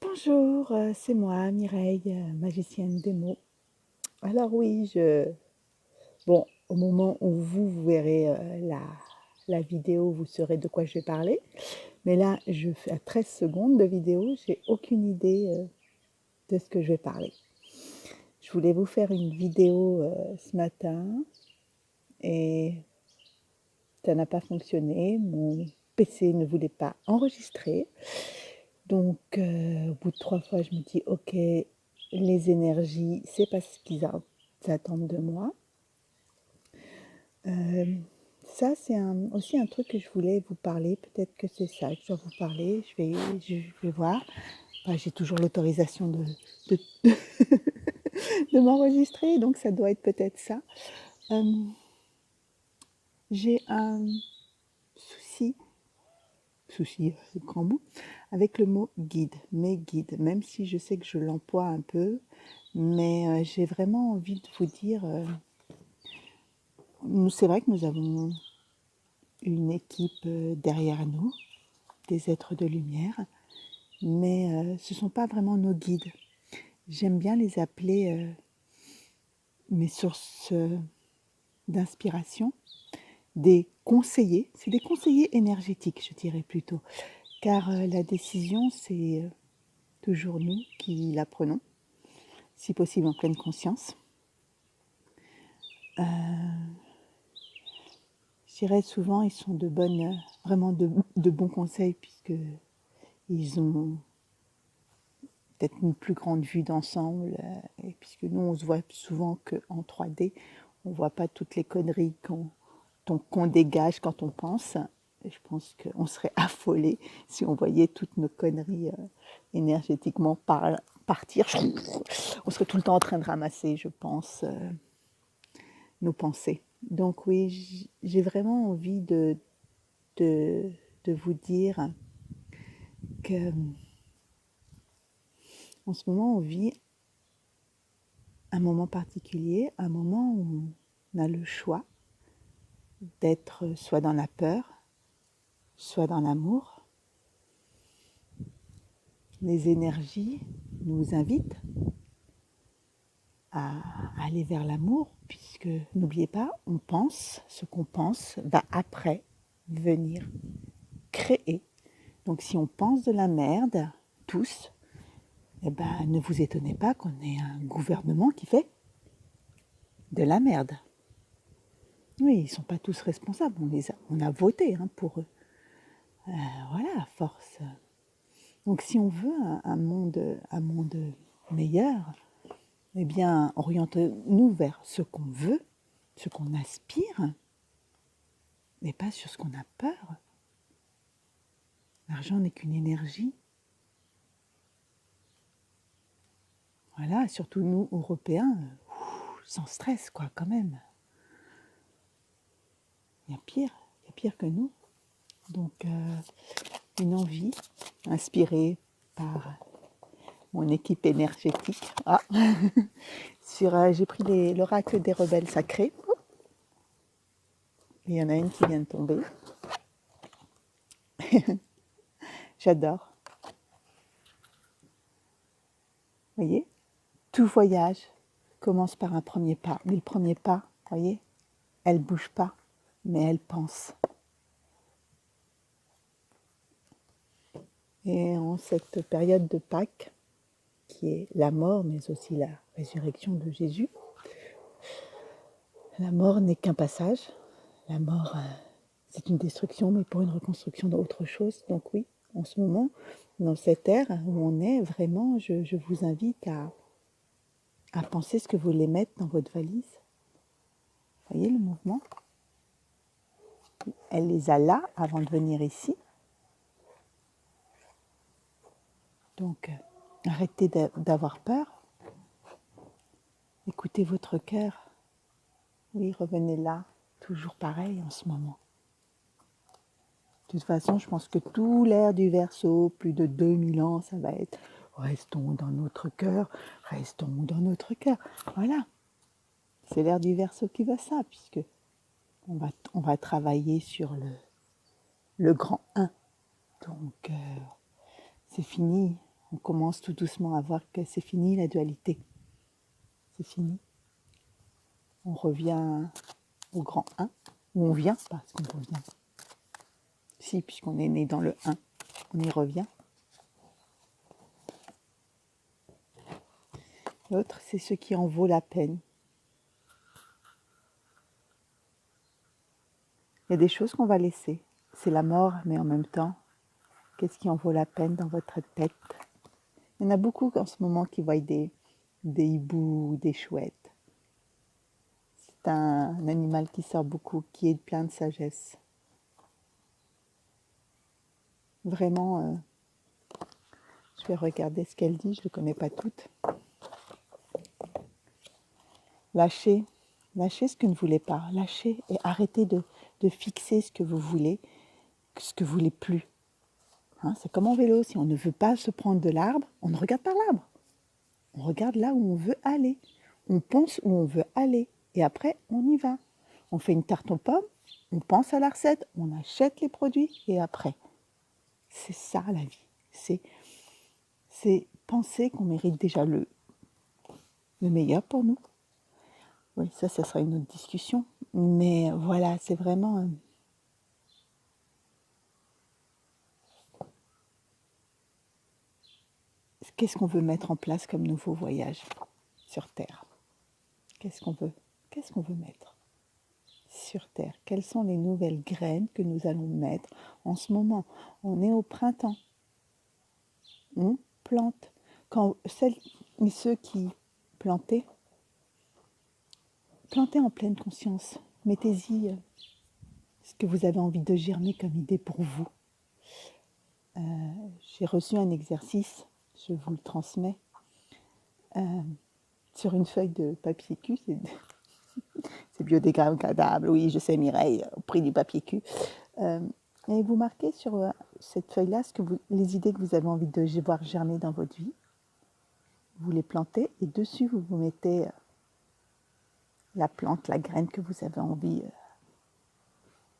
Bonjour, c'est moi, Mireille, magicienne des mots. Alors oui, bon, au moment où vous verrez la vidéo, vous saurez de quoi je vais parler. Mais là, je fais à 13 secondes de vidéo, j'ai aucune idée de ce que je vais parler. Je voulais vous faire une vidéo ce matin et ça n'a pas fonctionné. Mon PC ne voulait pas enregistrer. Donc, au bout de 3 fois, je me dis, ok, les énergies, c'est pas ce qu'ils attendent de moi. Ça, c'est aussi un truc que je voulais vous parler. Peut-être que c'est ça que je dois vous parler. Je vais voir. Enfin, j'ai toujours l'autorisation de, de m'enregistrer, donc ça doit être peut-être ça. J'ai un souci grand mot, avec le mot guide, mes guides, même si je sais que je l'emploie un peu, mais j'ai vraiment envie de vous dire, c'est vrai que nous avons une équipe derrière nous, des êtres de lumière, mais ce ne sont pas vraiment nos guides. J'aime bien les appeler mes sources d'inspiration, des conseillers, c'est des conseillers énergétiques, je dirais plutôt, car la décision, c'est toujours nous qui la prenons, si possible en pleine conscience. Je dirais souvent, ils sont vraiment de bons conseils, puisqu'ils ont peut-être une plus grande vue d'ensemble, et puisque nous, on se voit souvent qu'en 3D, on ne voit pas toutes les conneries qu'on dégage quand on pense. Et je pense qu'on serait affolés si on voyait toutes nos conneries énergétiquement partir. On serait tout le temps en train de ramasser, je pense, nos pensées. Donc oui, j'ai vraiment envie de vous dire que en ce moment, on vit un moment particulier, un moment où on a le choix d'être soit dans la peur, soit dans l'amour. Les énergies nous invitent à aller vers l'amour, puisque n'oubliez pas, on pense, ce qu'on pense va après venir créer. Donc si on pense de la merde, tous, eh ben, ne vous étonnez pas qu'on ait un gouvernement qui fait de la merde. Oui, ils ne sont pas tous responsables, on a voté pour eux. Voilà, à force. Donc si on veut un monde meilleur, eh bien, orientons-nous vers ce qu'on veut, ce qu'on aspire, mais pas sur ce qu'on a peur. L'argent n'est qu'une énergie. Voilà, surtout nous, Européens, sans stress, quoi, quand même. Il y a pire que nous. Donc, une envie inspirée par mon équipe énergétique. Ah. J'ai pris l'oracle des rebelles sacrés. Il y en a une qui vient de tomber. J'adore. Vous voyez, tout voyage commence par un premier pas. Mais le premier pas, vous voyez, elle ne bouge pas, mais elle pense. Et en cette période de Pâques, qui est la mort, mais aussi la résurrection de Jésus, la mort n'est qu'un passage. La mort, c'est une destruction, mais pour une reconstruction d'autre chose. Donc oui, en ce moment, dans cette ère où on est, vraiment, je vous invite à penser ce que vous voulez mettre dans votre valise. Vous voyez le mouvement? Elle les a là avant de venir ici. Donc, arrêtez d'avoir peur. Écoutez votre cœur. Oui, revenez là. Toujours pareil en ce moment. De toute façon, je pense que tout l'ère du Verseau, plus de 2000 ans, ça va être restons dans notre cœur, restons dans notre cœur. Voilà, c'est l'ère du Verseau qui veut ça, puisque on va travailler sur le grand 1. Donc, c'est fini. On commence tout doucement à voir que c'est fini la dualité. C'est fini. On revient au grand 1. Ou on vient, parce qu'on revient. Si, puisqu'on est né dans le 1, on y revient. L'autre, c'est ce qui en vaut la peine. Il y a des choses qu'on va laisser. C'est la mort, mais en même temps, qu'est-ce qui en vaut la peine dans votre tête? Il y en a beaucoup en ce moment qui voient des hiboux, des chouettes. C'est un animal qui sort beaucoup, qui est plein de sagesse. Vraiment, je vais regarder ce qu'elle dit, je ne le connais pas toutes. Lâchez ce que vous ne voulez pas. Lâchez et arrêtez de fixer ce que vous voulez, ce que vous voulez plus. Hein, c'est comme en vélo, si on ne veut pas se prendre de l'arbre, on ne regarde pas l'arbre. On regarde là où on veut aller. On pense où on veut aller. Et après, on y va. On fait une tarte aux pommes, on pense à la recette, on achète les produits et après. C'est ça la vie. C'est penser qu'on mérite déjà le meilleur pour nous. Oui, ça sera une autre discussion. Mais voilà, c'est vraiment... Qu'est-ce qu'on veut mettre en place comme nouveau voyage sur Terre? Qu'est-ce qu'on veut mettre sur Terre? Quelles sont les nouvelles graines que nous allons mettre en ce moment? On est au printemps. On plante. Quand celles et ceux qui plantaient, plantez en pleine conscience. Mettez-y ce que vous avez envie de germer comme idée pour vous. J'ai reçu un exercice, je vous le transmets, sur une feuille de papier cul. C'est biodégradable, oui, je sais Mireille, au prix du papier cul. Et vous marquez sur cette feuille-là les idées que vous avez envie de voir germer dans votre vie. Vous les plantez et dessus, vous mettez la plante, la graine que vous avez envie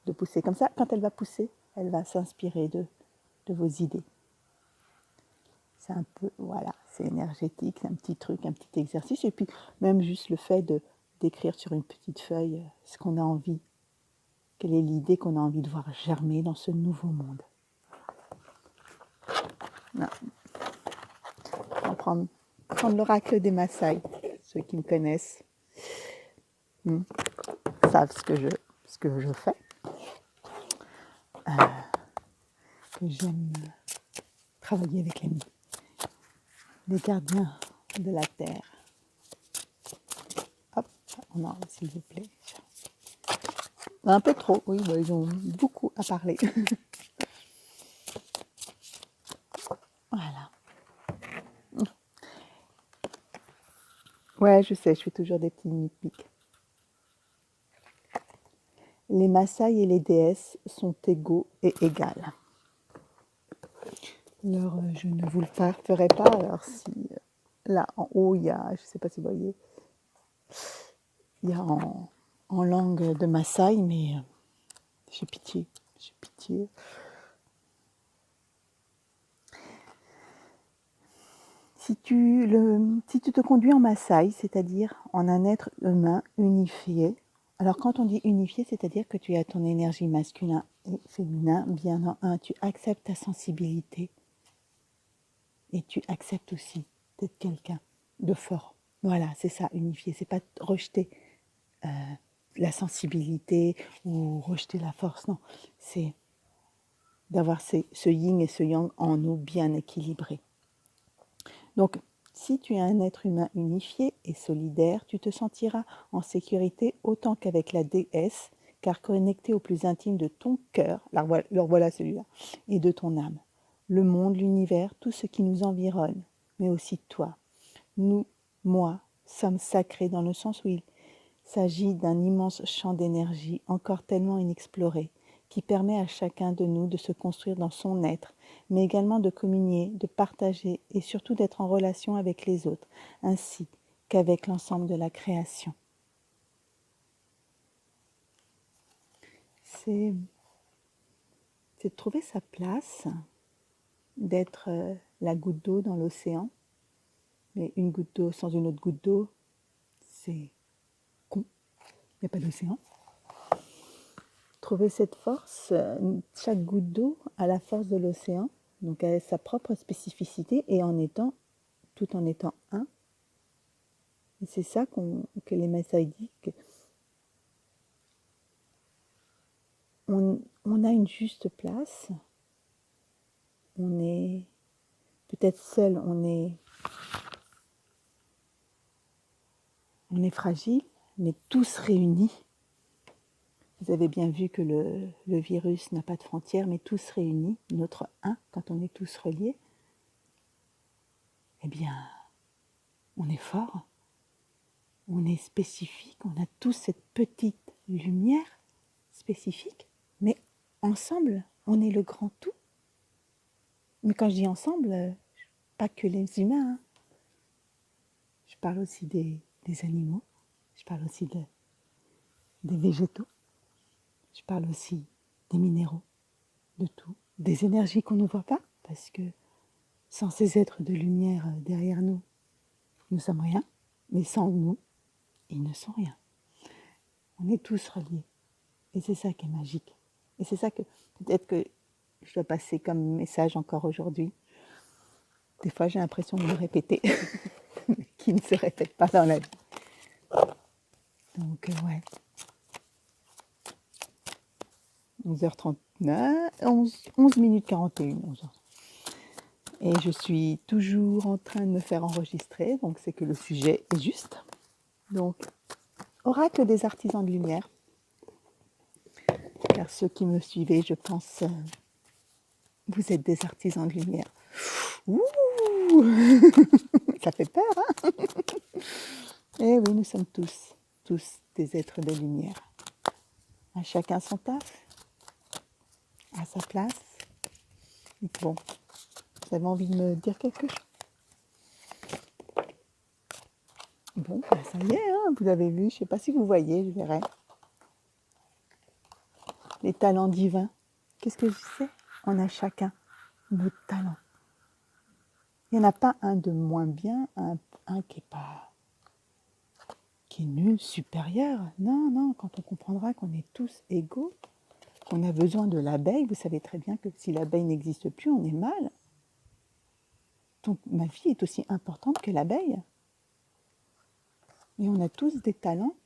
de pousser. Comme ça, quand elle va pousser, elle va s'inspirer de vos idées. C'est un peu, voilà, c'est énergétique, c'est un petit truc, un petit exercice. Et puis, même juste le fait d'écrire sur une petite feuille ce qu'on a envie. Quelle est l'idée qu'on a envie de voir germer dans ce nouveau monde. Non. On va prendre l'oracle des Maasai. Ceux qui me connaissent savent ce que je fais. Que j'aime travailler avec les gardiens de la terre. Hop, on enlève s'il vous plaît. Un peu trop, oui, bah, ils ont beaucoup à parler. Voilà. Ouais, je sais, je fais toujours des petits nitpicks. Les Maasai et les déesses sont égaux et égales. Alors, je ne vous le ferai pas. Alors, si là en haut, il y a, je ne sais pas si vous voyez, il y a en langue de Maasai, mais j'ai pitié. Si tu te conduis en Maasai, c'est-à-dire en un être humain unifié, alors quand on dit unifié, c'est-à-dire que tu as ton énergie masculin et féminin bien en un, tu acceptes ta sensibilité et tu acceptes aussi d'être quelqu'un de fort. Voilà, c'est ça, unifié. C'est pas rejeter la sensibilité ou rejeter la force, non. C'est d'avoir ce yin et ce yang en nous bien équilibrés. Donc, si tu es un être humain unifié et solidaire, tu te sentiras en sécurité autant qu'avec la déesse, car connecté au plus intime de ton cœur, alors voilà celui-là, et de ton âme. Le monde, l'univers, tout ce qui nous environne, mais aussi toi. Nous, moi, sommes sacrés dans le sens où il s'agit d'un immense champ d'énergie encore tellement inexploré, qui permet à chacun de nous de se construire dans son être, mais également de communier, de partager et surtout d'être en relation avec les autres, ainsi qu'avec l'ensemble de la création. C'est de trouver sa place, d'être la goutte d'eau dans l'océan, mais une goutte d'eau sans une autre goutte d'eau, c'est con, il n'y a pas d'océan. Trouver cette force, chaque goutte d'eau a la force de l'océan, donc elle a sa propre spécificité et tout en étant un. Et c'est ça que les maîtres disent, on a une juste place, on est peut-être seul, on est fragile, mais tous réunis. Vous avez bien vu que le virus n'a pas de frontières, mais tous réunis, notre un, quand on est tous reliés, eh bien, on est fort, on est spécifique, on a tous cette petite lumière spécifique, mais ensemble, on est le grand tout. Mais quand je dis ensemble, pas que les humains, hein. Je parle aussi des animaux, je parle aussi des végétaux, je parle aussi des minéraux, de tout, des énergies qu'on ne voit pas, parce que sans ces êtres de lumière derrière nous, nous sommes rien, mais sans nous, ils ne sont rien. On est tous reliés. Et c'est ça qui est magique. Et c'est ça que peut-être que je dois passer comme message encore aujourd'hui. Des fois, j'ai l'impression de me répéter, qui ne se répète pas dans la vie. Donc, ouais. 11h39, 11 minutes 41, 11h. Et je suis toujours en train de me faire enregistrer, donc c'est que le sujet est juste. Donc, oracle des artisans de lumière. Car ceux qui me suivez, je pense, vous êtes des artisans de lumière. Ouh ça fait peur, hein. Eh oui, nous sommes tous des êtres de lumière. À chacun son taf, à sa place. Bon, vous avez envie de me dire quelque chose? Bon, ben ça y est, hein, vous avez vu, je ne sais pas si vous voyez, je verrai. Les talents divins. Qu'est-ce que je sais? On a chacun nos talents. Il n'y en a pas un de moins bien, un qui est nul, supérieur. Non, non, quand on comprendra qu'on est tous égaux, qu'on a besoin de l'abeille, vous savez très bien que si l'abeille n'existe plus, on est mal. Donc ma vie est aussi importante que l'abeille. Et on a tous des talents,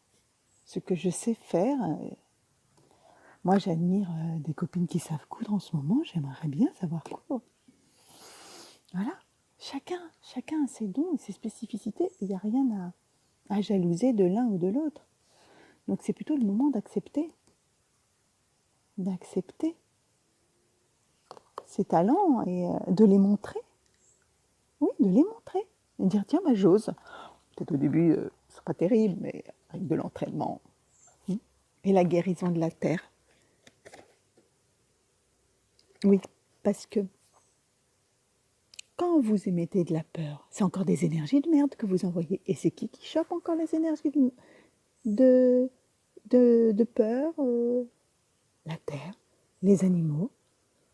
ce que je sais faire. Moi, j'admire des copines qui savent coudre en ce moment, j'aimerais bien savoir coudre. Voilà, chacun a ses dons et ses spécificités, il n'y a rien à jalouser de l'un ou de l'autre. Donc c'est plutôt le moment d'accepter ses talents et de les montrer. Oui, de les montrer. Et dire, tiens, bah, j'ose. Peut-être au début, ce sera pas terrible, mais avec de l'entraînement. Et la guérison de la terre. Oui, parce que quand vous émettez de la peur, c'est encore des énergies de merde que vous envoyez. Et c'est qui chope encore les énergies de peur? La terre, les animaux.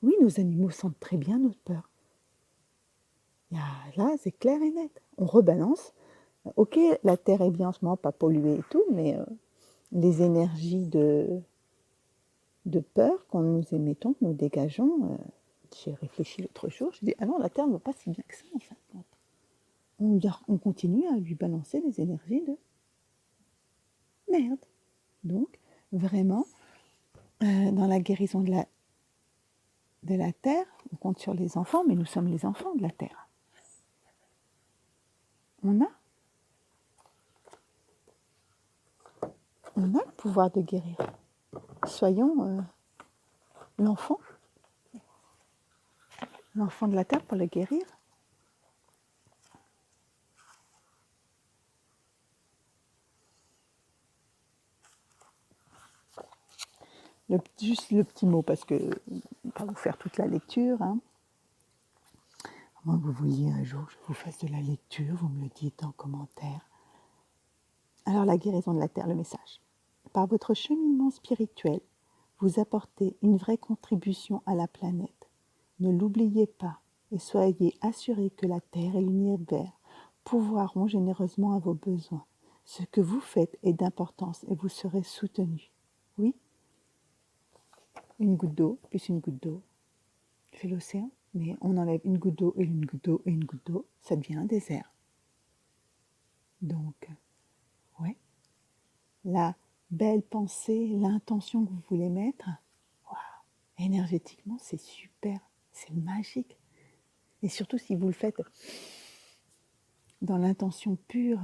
Oui, nos animaux sentent très bien notre peur. Là, c'est clair et net. On rebalance. Ok, la terre est bien en ce moment, pas polluée et tout, mais les énergies de peur que nous émettons, que nous dégageons, j'ai réfléchi l'autre jour, je dis, ah non, la terre ne va pas si bien que ça, en fait. On continue à lui balancer des énergies de merde. Donc, vraiment, dans la guérison de la terre, on compte sur les enfants, mais nous sommes les enfants de la terre. On a le pouvoir de guérir. Soyons l'enfant de la terre pour le guérir. Juste le petit mot, parce que je ne vais pas vous faire toute la lecture. Hein. À moins que vous vouliez un jour que je vous fasse de la lecture, vous me le dites en commentaire. Alors, la guérison de la Terre, le message. Par votre cheminement spirituel, vous apportez une vraie contribution à la planète. Ne l'oubliez pas et soyez assurés que la Terre et l'univers pourvoiront généreusement à vos besoins. Ce que vous faites est d'importance et vous serez soutenus. Oui, une goutte d'eau, plus une goutte d'eau, fait l'océan, mais on enlève une goutte d'eau et une goutte d'eau et une goutte d'eau, ça devient un désert. Donc, ouais, la belle pensée, l'intention que vous voulez mettre, wow, énergétiquement, c'est super, c'est magique. Et surtout si vous le faites dans l'intention pure,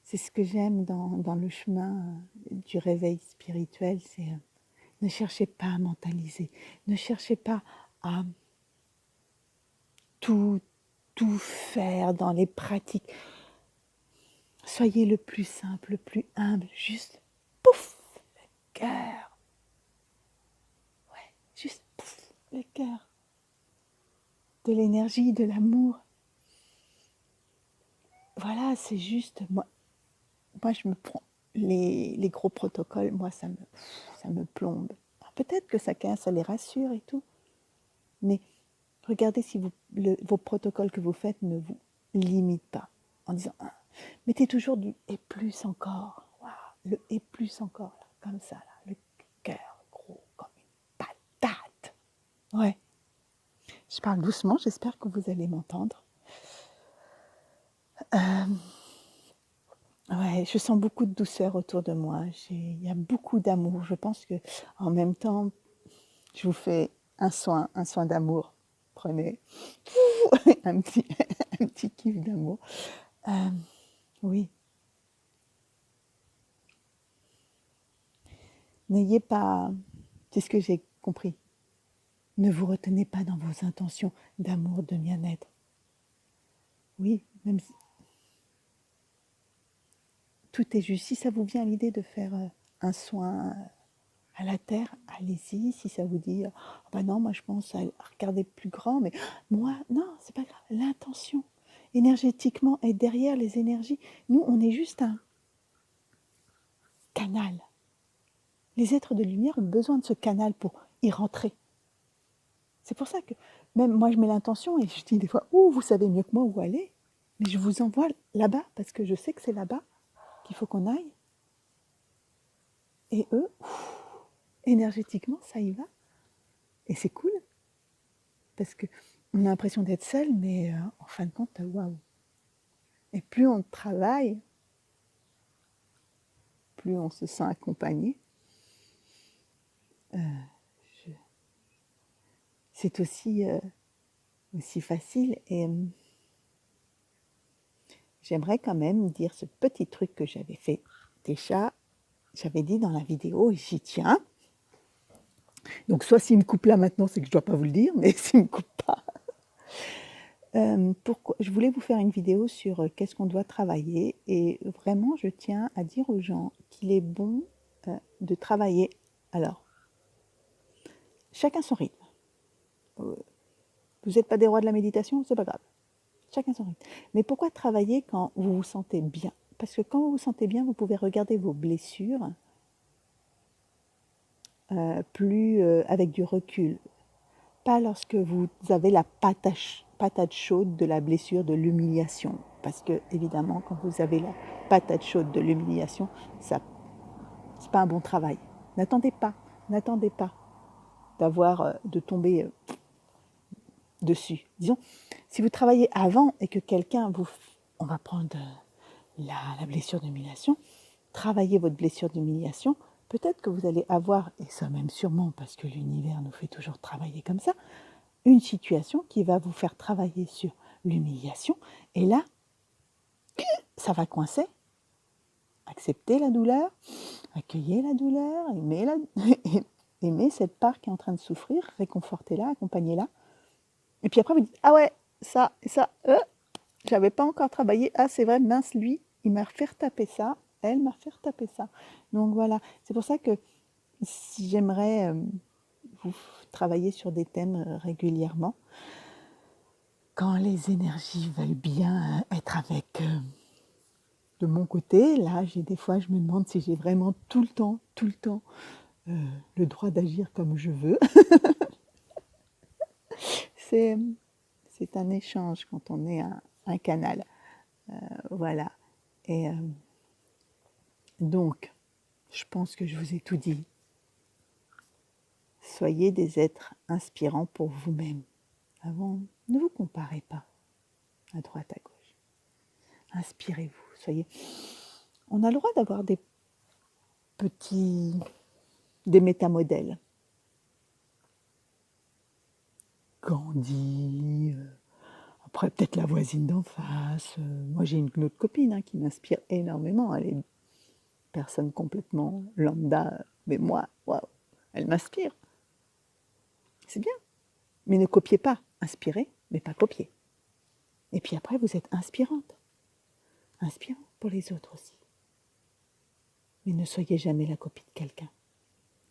c'est ce que j'aime dans le chemin du réveil spirituel, c'est ne cherchez pas à mentaliser, ne cherchez pas à tout faire dans les pratiques. Soyez le plus simple, le plus humble, juste pouf, le cœur. Ouais, juste pouf, le cœur. De l'énergie, de l'amour. Voilà, c'est juste, moi je me prends les gros protocoles, moi ça me plombe. Alors, peut-être que ça les rassure et tout, mais regardez si vos protocoles que vous faites ne vous limitent pas en disant mettez toujours du et plus encore. Wow, le et plus encore, là, comme ça, là, le cœur gros comme une patate. Ouais, je parle doucement, j'espère que vous allez m'entendre. Ouais, je sens beaucoup de douceur autour de moi. Il y a beaucoup d'amour. Je pense que en même temps, je vous fais un soin d'amour. Prenez un petit kiff d'amour. Oui. N'ayez pas, c'est ce que j'ai compris. Ne vous retenez pas dans vos intentions d'amour, de bien-être. Oui, même si tout est juste. Si ça vous vient à l'idée de faire un soin à la terre, allez-y. Si ça vous dit, oh ben non, moi je pense à regarder plus grand, mais moi, non, c'est pas grave. L'intention, énergétiquement, est derrière les énergies. Nous, on est juste un canal. Les êtres de lumière ont besoin de ce canal pour y rentrer. C'est pour ça que même moi, je mets l'intention et je dis des fois, vous savez mieux que moi où aller, mais je vous envoie là-bas parce que je sais que c'est là-bas qu'il faut qu'on aille. Et eux, énergétiquement, ça y va. Et c'est cool. Parce qu'on a l'impression d'être seul, mais en fin de compte, waouh. Et plus on travaille, plus on se sent accompagné. C'est aussi facile. Et j'aimerais quand même dire ce petit truc que j'avais fait déjà. J'avais dit dans la vidéo, et j'y tiens. Donc soit s'il me coupe là maintenant, c'est que je ne dois pas vous le dire, mais s'il ne me coupe pas. Je voulais vous faire une vidéo sur qu'est-ce qu'on doit travailler. Et vraiment, je tiens à dire aux gens qu'il est bon de travailler. Alors, chacun son rythme. Vous n'êtes pas des rois de la méditation, c'est pas grave. Chacun son rythme. Mais pourquoi travailler quand vous vous sentez bien? Parce que quand vous vous sentez bien, vous pouvez regarder vos blessures avec du recul. Pas lorsque vous avez la patate chaude de la blessure, de l'humiliation. Parce que, évidemment, quand vous avez la patate chaude de l'humiliation, ça, c'est pas un bon travail. N'attendez pas de tomber dessus. Disons, si vous travaillez avant et que quelqu'un on va prendre la blessure d'humiliation, travaillez votre blessure d'humiliation, peut-être que vous allez avoir, et ça même sûrement parce que l'univers nous fait toujours travailler comme ça, une situation qui va vous faire travailler sur l'humiliation, et là, ça va coincer. Acceptez la douleur, accueillez la douleur, aimez cette part qui est en train de souffrir, réconfortez-la, accompagnez-la. Et puis après, vous dites, ah ouais, ça, j'avais pas encore travaillé. Ah, c'est vrai, mince, lui, il m'a fait retaper ça, elle m'a fait retaper ça. Donc voilà, c'est pour ça que si j'aimerais vous travailler sur des thèmes régulièrement, quand les énergies veulent bien être avec de mon côté, là, des fois, je me demande si j'ai vraiment tout le temps, le droit d'agir comme je veux. C'est un échange quand on est un canal. Voilà. Et donc, je pense que je vous ai tout dit. Soyez des êtres inspirants pour vous-même. Avant, ne vous comparez pas à droite, à gauche. Inspirez-vous. Soyez. On a le droit d'avoir des métamodèles. Gandhi, après peut-être la voisine d'en face. Moi j'ai une autre copine qui m'inspire énormément. Elle est une personne complètement lambda, mais moi, waouh, elle m'inspire. C'est bien. Mais ne copiez pas. Inspirez, mais pas copier. Et puis après, vous êtes inspirante. Inspirante pour les autres aussi. Mais ne soyez jamais la copie de quelqu'un.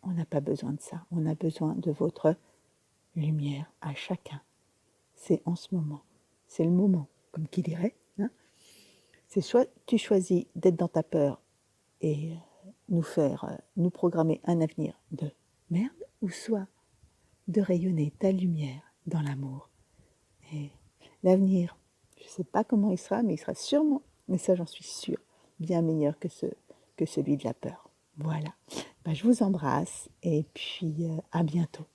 On n'a pas besoin de ça. On a besoin de votre lumière à chacun. C'est en ce moment. C'est le moment, comme qui dirait. C'est soit tu choisis d'être dans ta peur et nous programmer un avenir de merde, ou soit de rayonner ta lumière dans l'amour. Et l'avenir, je ne sais pas comment il sera, mais il sera sûrement, mais ça j'en suis sûre, bien meilleur que celui de la peur. Voilà. Je vous embrasse et puis à bientôt.